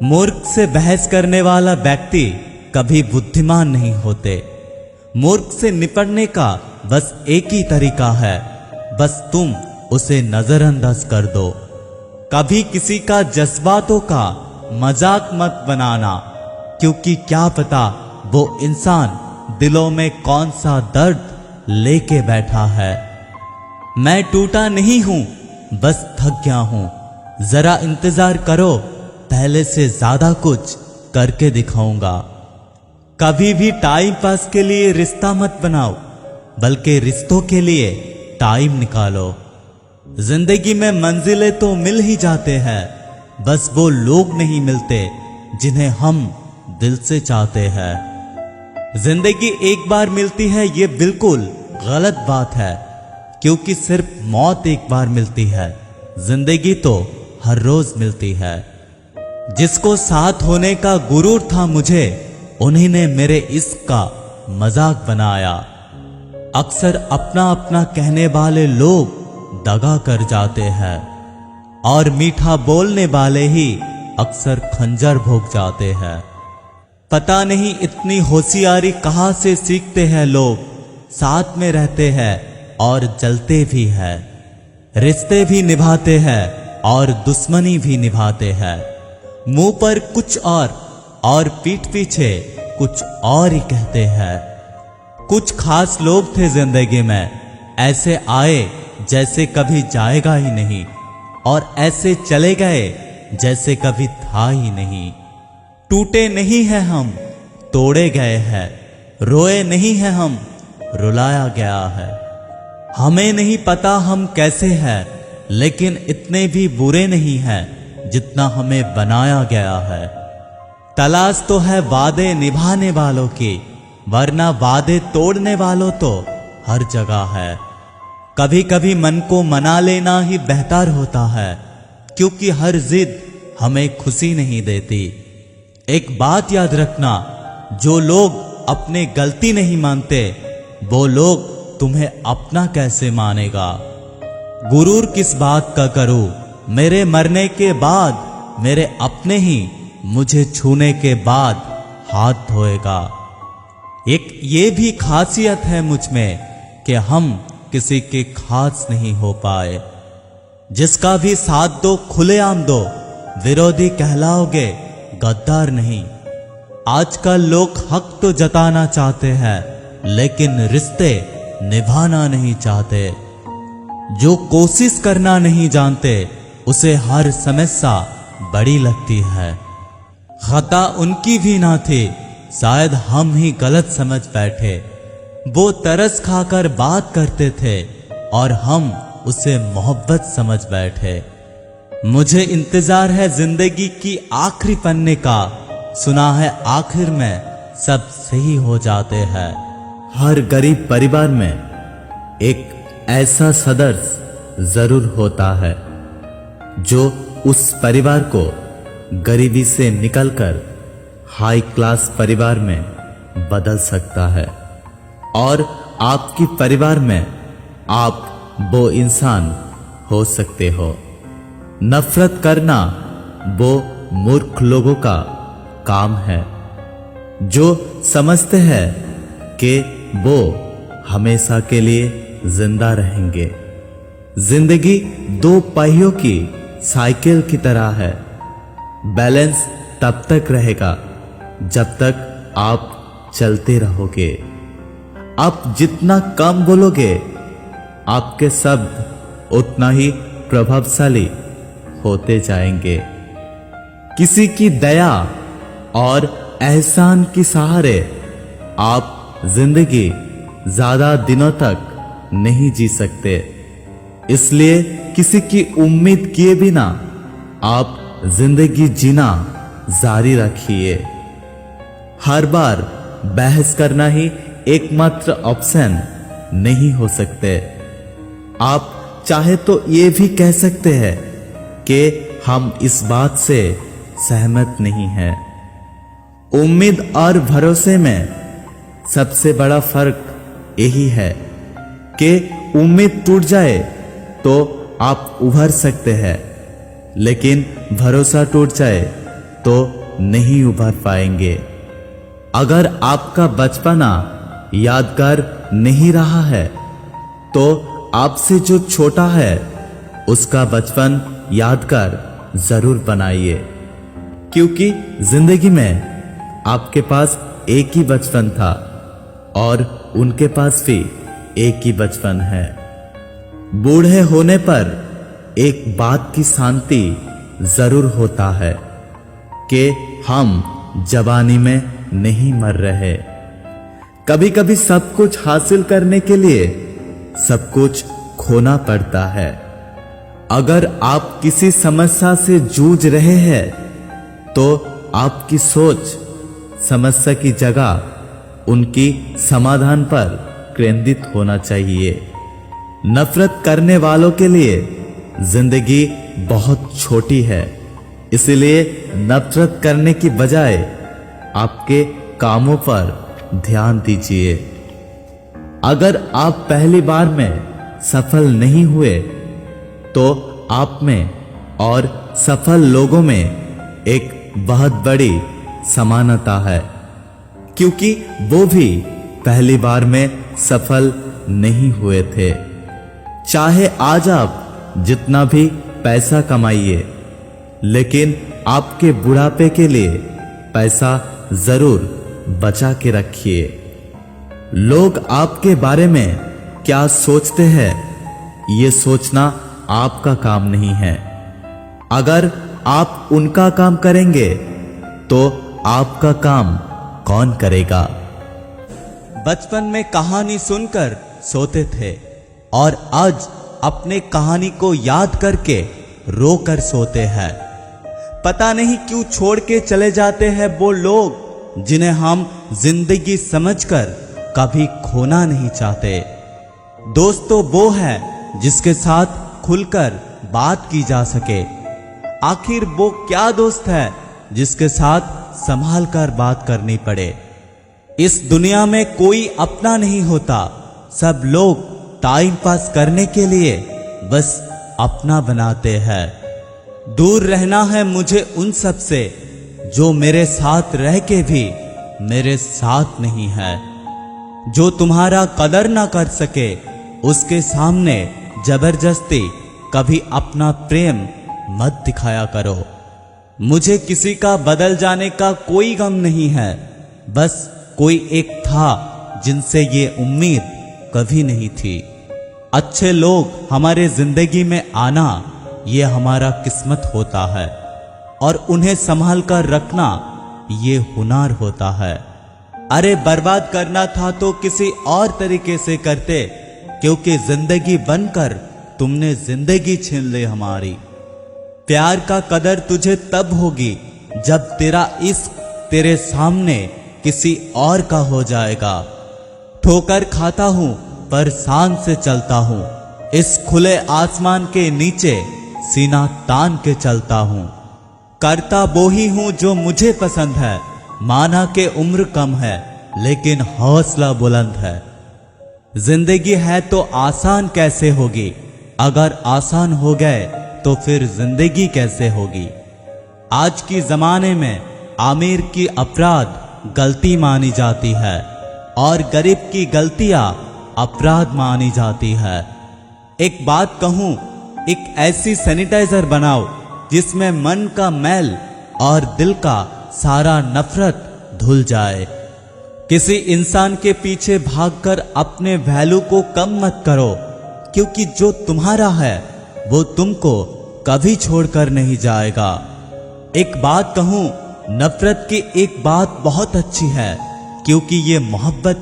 मूर्ख से बहस करने वाला व्यक्ति कभी बुद्धिमान नहीं होते। मूर्ख से निपटने का बस एक ही तरीका है, बस तुम उसे नजरअंदाज कर दो। कभी किसी का जज्बातों का मजाक मत बनाना, क्योंकि क्या पता वो इंसान दिलों में कौन सा दर्द लेके बैठा है। मैं टूटा नहीं हूं, बस थक गया हूं। जरा इंतजार करो, पहले से ज्यादा कुछ करके दिखाऊंगा। कभी भी टाइम पास के लिए रिश्ता मत बनाओ, बल्कि रिश्तों के लिए टाइम निकालो। जिंदगी में मंजिलें तो मिल ही जाते हैं, बस वो लोग नहीं मिलते जिन्हें हम दिल से चाहते हैं। जिंदगी एक बार मिलती है ये बिल्कुल गलत बात है, क्योंकि सिर्फ मौत एक बार मिलती है, जिंदगी तो हर रोज मिलती है। जिसको साथ होने का गुरूर था मुझे, उन्हीं ने मेरे इश्क का मजाक बनाया। अक्सर अपना अपना कहने वाले लोग दगा कर जाते हैं, और मीठा बोलने वाले ही अक्सर खंजर भोग जाते हैं। पता नहीं इतनी होशियारी कहां से सीखते हैं लोग, साथ में रहते हैं और जलते भी हैं, रिश्ते भी निभाते हैं और दुश्मनी भी निभाते हैं। मुंह पर कुछ और पीठ पीछे कुछ और ही कहते हैं। कुछ खास लोग थे जिंदगी में, ऐसे आए जैसे कभी जाएगा ही नहीं, और ऐसे चले गए जैसे कभी था ही नहीं। टूटे नहीं हैं हम, तोड़े गए हैं। रोए नहीं हैं हम, रुलाया गया है। हमें नहीं पता हम कैसे हैं, लेकिन इतने भी बुरे नहीं हैं जितना हमें बनाया गया है। तलाश तो है वादे निभाने वालों की, वरना वादे तोड़ने वालों तो हर जगह है। कभी कभी मन को मना लेना ही बेहतर होता है, क्योंकि हर जिद हमें खुशी नहीं देती। एक बात याद रखना, जो लोग अपने गलती नहीं मानते, वो लोग तुम्हें अपना कैसे मानेगा। गुरूर किस बात का करूं, मेरे मरने के बाद मेरे अपने ही मुझे छूने के बाद हाथ धोएगा। एक ये भी खासियत है मुझ में कि हम किसी के खास नहीं हो पाए। जिसका भी साथ दो खुलेआम दो, विरोधी कहलाओगे गद्दार नहीं। आजकल लोग हक तो जताना चाहते हैं, लेकिन रिश्ते निभाना नहीं चाहते। जो कोशिश करना नहीं जानते, उसे हर समस्या बड़ी लगती है। खता उनकी भी ना थी, शायद हम ही गलत समझ बैठे। वो तरस खाकर बात करते थे और हम उसे मोहब्बत समझ बैठे। मुझे इंतजार है जिंदगी की आखिरी पन्ने का, सुना है आखिर में सब सही हो जाते हैं। हर गरीब परिवार में एक ऐसा सदस्य जरूर होता है, जो उस परिवार को गरीबी से निकलकर हाई क्लास परिवार में बदल सकता है। और आपकी परिवार में आप वो इंसान हो सकते हो। नफरत करना वो मूर्ख लोगों का काम है, जो समझते हैं कि वो हमेशा के लिए जिंदा रहेंगे। जिंदगी दो पहियों की साइकिल की तरह है। बैलेंस तब तक रहेगा जब तक आप चलते रहोगे। आप जितना कम बोलोगे, आपके शब्द उतना ही प्रभावशाली होते जाएंगे। किसी की दया और एहसान की सहारे आप जिंदगी ज्यादा दिनों तक नहीं जी सकते। इसलिए किसी की उम्मीद किए बिना आप जिंदगी जीना जारी रखिए। हर बार बहस करना ही एकमात्र ऑप्शन नहीं हो सकते। आप चाहे तो ये भी कह सकते हैं कि हम इस बात से सहमत नहीं हैं। उम्मीद और भरोसे में सबसे बड़ा फर्क यही है कि उम्मीद टूट जाए तो आप उभर सकते हैं, लेकिन भरोसा टूट जाए तो नहीं उभर पाएंगे। अगर आपका बचपना यादगार नहीं रहा है तो आपसे जो छोटा है उसका बचपन यादगार जरूर बनाइए, क्योंकि जिंदगी में आपके पास एक ही बचपन था और उनके पास भी एक ही बचपन है। बूढ़े होने पर एक बात की शांति जरूर होता है कि हम जवानी में नहीं मर रहे। कभी कभी सब कुछ हासिल करने के लिए सब कुछ खोना पड़ता है। अगर आप किसी समस्या से जूझ रहे हैं तो आपकी सोच समस्या की जगह उनकी समाधान पर केंद्रित होना चाहिए। नफरत करने वालों के लिए जिंदगी बहुत छोटी है, इसलिए नफरत करने की बजाय आपके कामों पर ध्यान दीजिए। अगर आप पहली बार में सफल नहीं हुए तो आप में और सफल लोगों में एक बहुत बड़ी समानता है, क्योंकि वो भी पहली बार में सफल नहीं हुए थे। चाहे आज आप जितना भी पैसा कमाइए, लेकिन आपके बुढ़ापे के लिए पैसा जरूर बचा के रखिए। लोग आपके बारे में क्या सोचते हैं ये सोचना आपका काम नहीं है। अगर आप उनका काम करेंगे तो आपका काम कौन करेगा। बचपन में कहानी सुनकर सोते थे और आज अपने कहानी को याद करके रोकर सोते हैं। पता नहीं क्यों छोड़ के चले जाते हैं वो लोग जिन्हें हम जिंदगी समझकर कभी खोना नहीं चाहते। दोस्त तो वो है जिसके साथ खुलकर बात की जा सके। आखिर वो क्या दोस्त है जिसके साथ संभाल कर बात करनी पड़े। इस दुनिया में कोई अपना नहीं होता, सब लोग टाइम पास करने के लिए बस अपना बनाते हैं। दूर रहना है मुझे उन सब से जो मेरे साथ रह के भी मेरे साथ नहीं है। जो तुम्हारा कदर ना कर सके उसके सामने जबरदस्ती कभी अपना प्रेम मत दिखाया करो। मुझे किसी का बदल जाने का कोई गम नहीं है, बस कोई एक था जिनसे ये उम्मीद कभी नहीं थी। अच्छे लोग हमारे जिंदगी में आना ये हमारा किस्मत होता है और उन्हें संभाल कर रखना ये हुनर होता है। अरे बर्बाद करना था तो किसी और तरीके से करते, क्योंकि जिंदगी बनकर तुमने जिंदगी छीन ली हमारी। प्यार का कदर तुझे तब होगी जब तेरा इश्क तेरे सामने किसी और का हो जाएगा। ठोकर खाता हूं पर शान से चलता हूं, इस खुले आसमान के नीचे सीना तान के चलता हूं। करता वो ही हूं जो मुझे पसंद है, माना के उम्र कम है लेकिन हौसला बुलंद है। जिंदगी है तो आसान कैसे होगी, अगर आसान हो गए तो फिर जिंदगी कैसे होगी। आज की जमाने में आमिर की अपराध गलती मानी जाती है और गरीब की गलतियां अपराध मानी जाती है। एक बात कहूं, एक ऐसी सैनिटाइजर बनाओ जिसमें मन का मैल और दिल का सारा नफरत धुल जाए। किसी इंसान के पीछे भागकर अपने वैल्यू को कम मत करो, क्योंकि जो तुम्हारा है वो तुमको कभी छोड़कर नहीं जाएगा। एक बात कहूं, नफरत की एक बात बहुत अच्छी है, क्योंकि ये मोहब्बत